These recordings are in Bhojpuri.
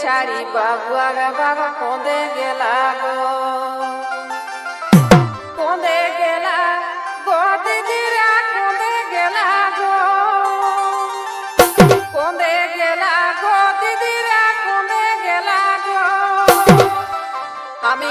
ছাড়ি বাবুয়া বাবা কোঁদে গেলা গো কোঁদে গেলা গো দিদিরা কোঁদে গেলা গো কোঁদে গেলা গো দিদিরা কোঁদে গেলা গো আমি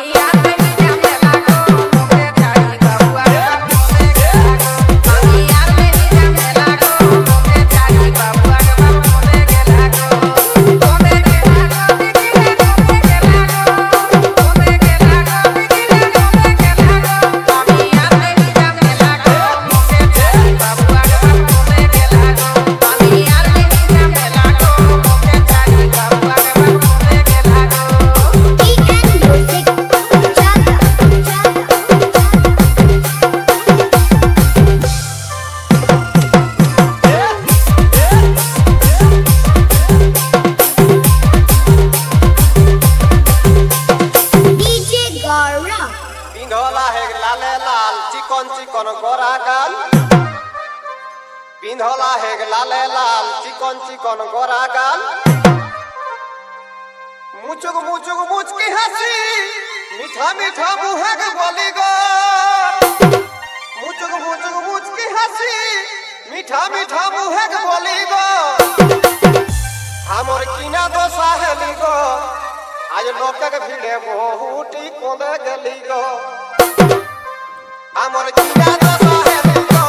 पिंधला है लाले लाल चिकन चिकन गोरा गाल मुचुक मुचुक मुचकी हंसी मीठा मीठा मुहे के बोली गो मुचुक मुचुक मुचकी हंसी मीठा मीठा मुहे के बोली गो हमर किना दो साहेली गो आज लोक के भीड़े बहुटी कोदे गली गो हमर किना दो साहेली गो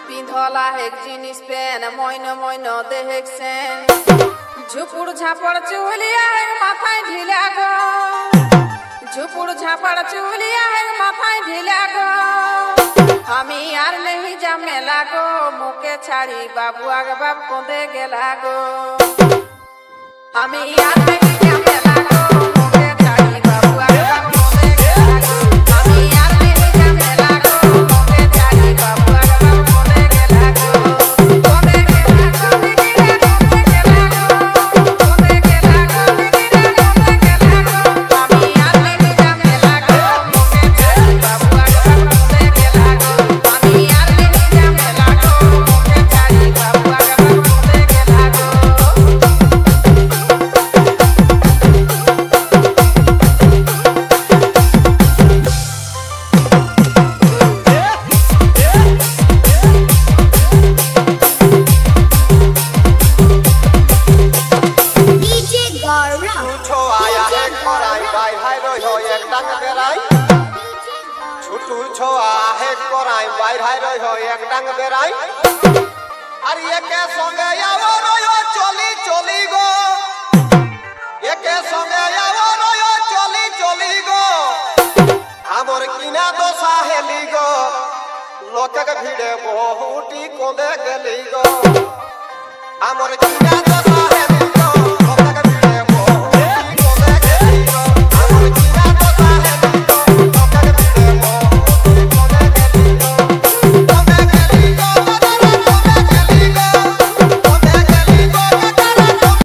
पिंधला है जीनिस पेन मोइन मोइन देखसेन झुपुर झापड़ चुलिया है माथाय ढिला गो झुपुर झापड़ चुलिया है माथाय ढिला गो हमी यार नहीं जमेला गो मुके छाड़ी बाबुआ के बाप कोंदे गेला गो हमी यार नहीं जमेला गो मुके छाड़ी बाबुआ के बाप कोंदे गेला गो हमी यार नहीं जमेला गो मुके छाड़ी बाबुआ के बाप कोंदे गेला गो कोंदे गेला गो कोंदे गेला गो कोंदे गेला गो हमी यार नहीं जमेला गो मुके छाड़ी बाबुआ के बाप कोंदे गेला गो हमी यार नहीं जमेला गो मुके छाड़ी बाबुआ के बाप कोंदे गेला गो भीड़े बहुटी कोंदे गली गो हमर किना